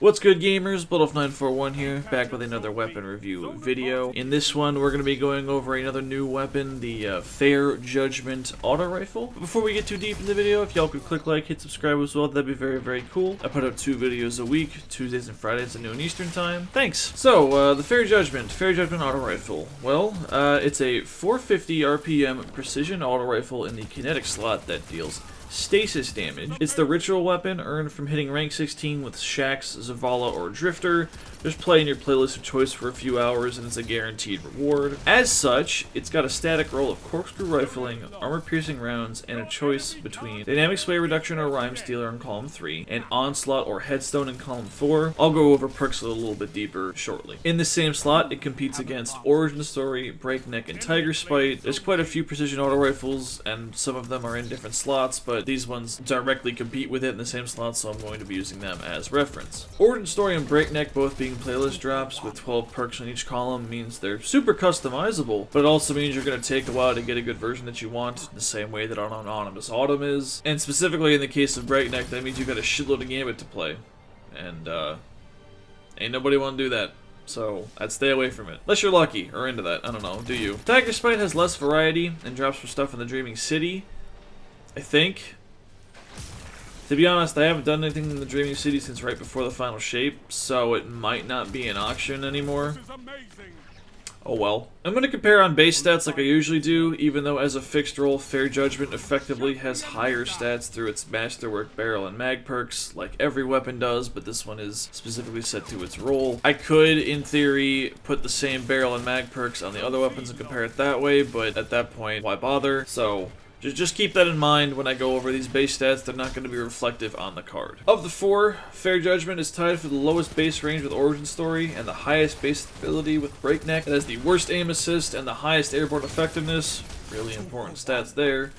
What's good, gamers? Bloodwolf941 here, back with another weapon review video. In this one, we're going to be going over another new weapon, the Fair Judgement auto rifle. But before we get too deep in the video, if y'all could click like, hit subscribe as well, that'd be very, very cool. I put out 2 videos a week, Tuesdays and Fridays at noon Eastern time. Thanks! So, the Fair Judgement auto rifle. Well, it's a 450 RPM precision auto rifle in the kinetic slot that deals stasis damage. It's the ritual weapon earned from hitting rank 16 with Shax, Zavala, or Drifter. Just play in your playlist of choice for a few hours and it's a guaranteed reward. As such, it's got a static roll of corkscrew rifling, armor-piercing rounds, and a choice between dynamic sway reduction or rhyme stealer in column 3, and onslaught or headstone in column 4. I'll go over perks a little bit deeper shortly. In the same slot, it competes against Origin Story, Breakneck, and Tiger Spite. There's quite a few precision auto rifles, and some of them are in different slots, but these ones directly compete with it in the same slot, so I'm going to be using them as reference. Origin Story and Breakneck both being playlist drops with 12 perks on each column means they're super customizable, but it also means you're going to take a while to get a good version that you want, the same way that an Anonymous Autumn is. And specifically in the case of Breakneck, that means you got a shitload of Gambit to play. And, ain't nobody want to do that. So, I'd stay away from it. Unless you're lucky, or into that, I don't know, do you? Tiger Spite has less variety, and drops for stuff in the Dreaming City, I think. To be honest, I haven't done anything in the Dreaming City since right before the final shape, so it might not be an auction anymore. Oh well. I'm going to compare on base stats like I usually do, even though as a fixed roll, Fair Judgement effectively has higher stats through its Masterwork barrel and mag perks, like every weapon does, but this one is specifically set to its roll. I could, in theory, put the same barrel and mag perks on the other weapons and compare it that way, but at that point, why bother? So just keep that in mind when I go over these base stats. They're not going to be reflective on the card. Of the 4, Fair Judgement is tied for the lowest base range with Origin Story and the highest base ability with Breakneck. It has the worst aim assist and the highest airborne effectiveness. Really important stats there.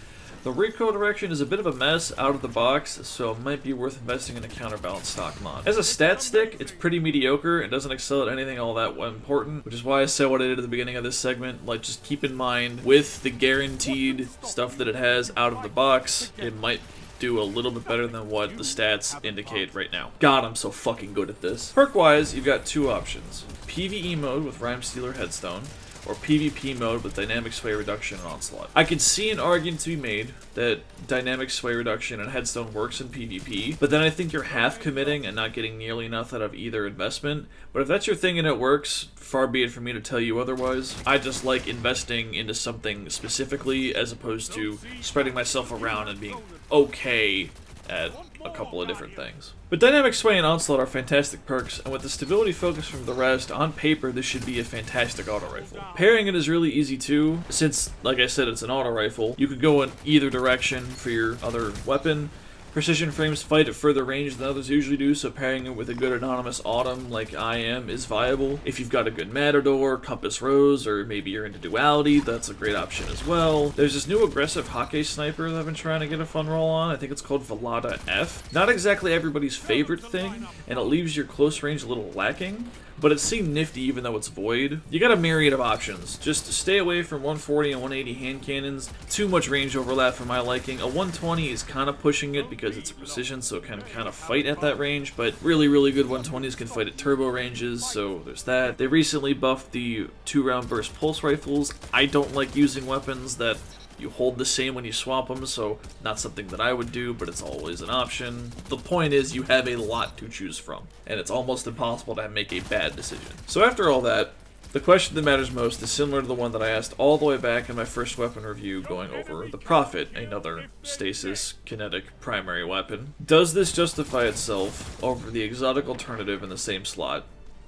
The recoil direction is a bit of a mess out of the box, so it might be worth investing in a counterbalance stock mod. As a stat stick, it's pretty mediocre and doesn't excel at anything all that important, which is why I said what I did at the beginning of this segment. Like, just keep in mind, with the guaranteed stuff that it has out of the box, it might do a little bit better than what the stats indicate right now. God, I'm so fucking good at this. Perk-wise, you've got 2 options. PvE mode with Rhyme Stealer Headstone, or PvP mode with Dynamic Sway Reduction and Onslaught. I can see an argument to be made that Dynamic Sway Reduction and Headstone works in PvP, but then I think you're half committing and not getting nearly enough out of either investment. But if that's your thing and it works, far be it for me to tell you otherwise. I just like investing into something specifically as opposed to spreading myself around and being okay at a couple of different things. But Dynamic Sway and Onslaught are fantastic perks, and with the stability focus from the rest, on paper this should be a fantastic auto rifle. Pairing it is really easy too, since, like I said, it's an auto rifle. You could go in either direction for your other weapon. Precision frames fight at further range than others usually do, so pairing it with a good Anonymous Autumn like I am is viable. If you've got a good Matador, Compass Rose, or maybe you're into Duality, that's a great option as well. There's this new aggressive Hake sniper that I've been trying to get a fun roll on. I think it's called Velada F. Not exactly everybody's favorite thing, and it leaves your close range a little lacking, but it seemed nifty even though it's void. You got a myriad of options. Just stay away from 140 and 180 hand cannons. Too much range overlap for my liking. A 120 is kind of pushing it because it's a precision, so it can kind of fight at that range, but really, really good 120s can fight at turbo ranges, so there's that. They recently buffed the 2-round burst pulse rifles. I don't like using weapons that you hold the same when you swap them, so not something that I would do, but it's always an option. The point is you have a lot to choose from, and it's almost impossible to make a bad decision. So after all that, the question that matters most is similar to the one that I asked all the way back in my first weapon review going over the Prophet, another stasis kinetic primary weapon. Does this justify itself over the exotic alternative in the same slot,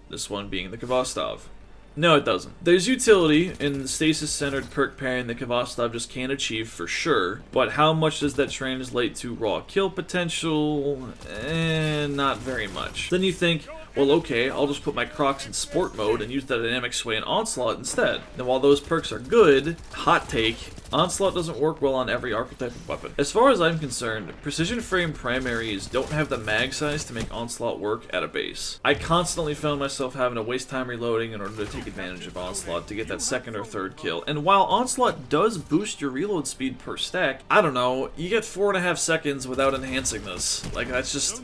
this one being the Kvostov? No, it doesn't. There's utility in the stasis-centered perk pairing that Kvostov just can't achieve for sure, but how much does that translate to raw kill potential? Not very much. Then you think, well, okay, I'll just put my Crocs in sport mode and use the Dynamic Sway and Onslaught instead. Now, while those perks are good, hot take, Onslaught doesn't work well on every archetype of weapon. As far as I'm concerned, precision frame primaries don't have the mag size to make Onslaught work at a base. I constantly found myself having to waste time reloading in order to take advantage of Onslaught to get that second or third kill. And while Onslaught does boost your reload speed per stack, I don't know, you get 4.5 seconds without enhancing this. Like, that's just,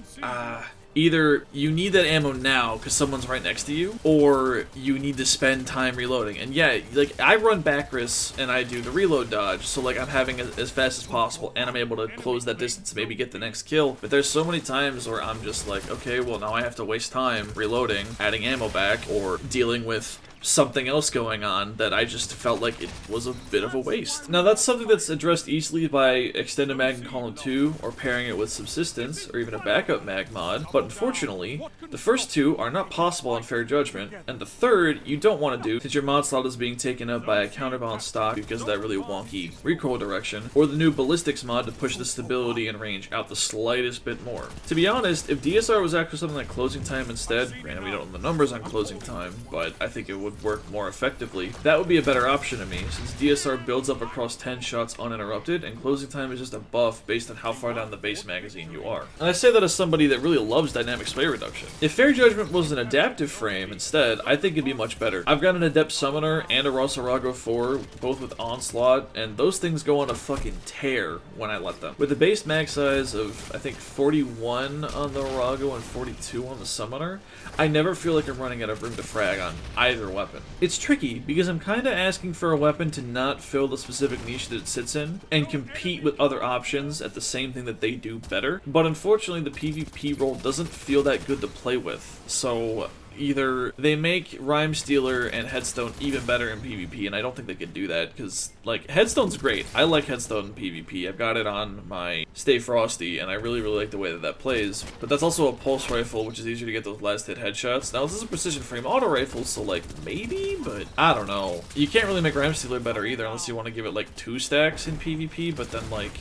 either you need that ammo now because someone's right next to you, or you need to spend time reloading. And yeah, like, I run Backrus and I do the reload dodge, so like I'm having it as fast as possible and I'm able to close that distance and maybe get the next kill. But there's so many times where I'm just like, okay, well now I have to waste time reloading, adding ammo back, or dealing with something else going on that I just felt like it was a bit of a waste. Now that's something that's addressed easily by Extended Mag in Column 2, or pairing it with Subsistence, or even a backup mag mod, but unfortunately, the first two are not possible on Fair Judgment, and the third you don't want to do since your mod slot is being taken up by a counterbalance stock because of that really wonky recoil direction, or the new Ballistics mod to push the stability and range out the slightest bit more. To be honest, if DSR was actually something like Closing Time instead, granted we don't know the numbers on Closing Time, but I think it would work more effectively, that would be a better option to me, since DSR builds up across 10 shots uninterrupted, and Closing Time is just a buff based on how far down the base magazine you are. And I say that as somebody that really loves dynamic sway reduction. If Fair Judgment was an adaptive frame instead, I think it'd be much better. I've got an Adept Summoner and a Rosarago 4, both with Onslaught, and those things go on a fucking tear when I let them. With a base mag size of, I think, 41 on the Arago and 42 on the Summoner, I never feel like I'm running out of room to frag on either weapon. It's tricky, because I'm kinda asking for a weapon to not fill the specific niche that it sits in, and compete with other options at the same thing that they do better, but unfortunately the PvP role doesn't feel that good to play with, so either they make Rhyme Stealer and Headstone even better in PvP, and I don't think they could do that, because, like, Headstone's great. I like Headstone in PvP. I've got it on my Stay Frosty, and I really like the way that that plays. But that's also a pulse rifle, which is easier to get those last-hit headshots. Now, this is a precision frame auto rifle, so, like, maybe? But I don't know. You can't really make Rhyme Stealer better either, unless you want to give it, like, 2 stacks in PvP, but then, like,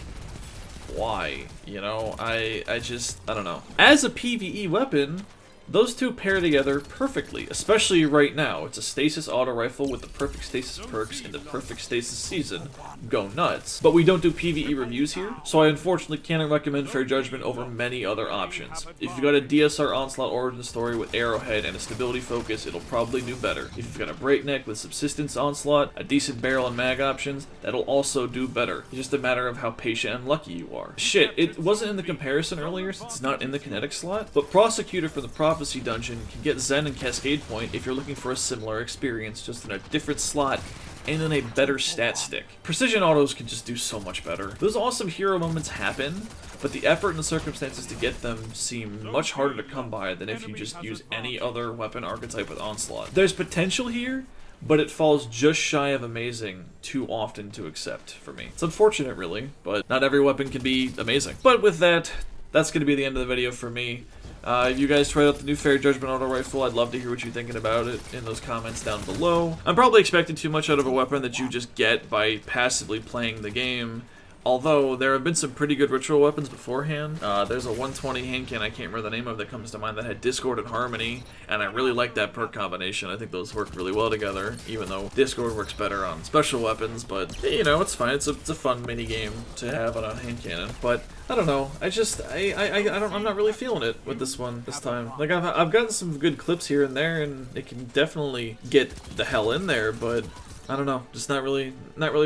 why? You know? I don't know. As a PvE weapon, those two pair together perfectly, especially right now. It's a stasis auto rifle with the perfect stasis perks in the perfect stasis season. Go nuts. But we don't do PvE reviews here, so I unfortunately cannot recommend Fair Judgment over many other options. If you've got a DSR Onslaught origin story with Arrowhead and a stability focus, it'll probably do better. If you've got a Breakneck with Subsistence Onslaught, a decent barrel and mag options, that'll also do better. It's just a matter of how patient and lucky you are. Shit, it wasn't in the comparison earlier since it's not in the kinetic slot, but Prosecutor from the Prophecy Dungeon can get Zen and Cascade Point if you're looking for a similar experience, just in a different slot and in a better stat stick. Precision autos can just do so much better. Those awesome hero moments happen, but the effort and the circumstances to get them seem much harder to come by than if you just use any other weapon archetype with Onslaught. There's potential here, but it falls just shy of amazing too often to accept for me. It's unfortunate, really, but not every weapon can be amazing. But with that, that's going to be the end of the video for me. If you guys tried out the new Fair Judgment auto rifle, I'd love to hear what you're thinking about it in those comments down below. I'm probably expecting too much out of a weapon that you just get by passively playing the game, although there have been some pretty good ritual weapons beforehand. There's a 120 handcan I can't remember the name of that comes to mind that had Discord and Harmony, and I really like that perk combination. I think those work really well together, even though Discord works better on special weapons, but, you know, it's fine. It's a fun mini game to have on a hand cannon, but I don't know. I'm not really feeling it with this one this time. Like, I've gotten some good clips here and there, and it can definitely get the hell in there, but I don't know, just not really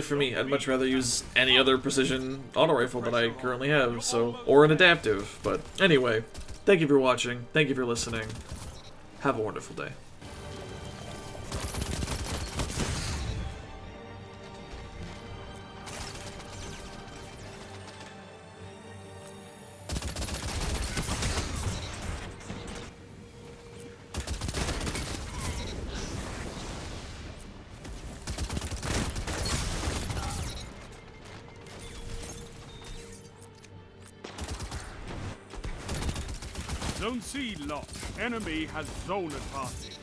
for me. I'd much rather use any other precision auto rifle that I currently have, so, or an adaptive. But anyway, thank you for watching, thank you for listening, have a wonderful day. Zone C lost. Enemy has zone advantage.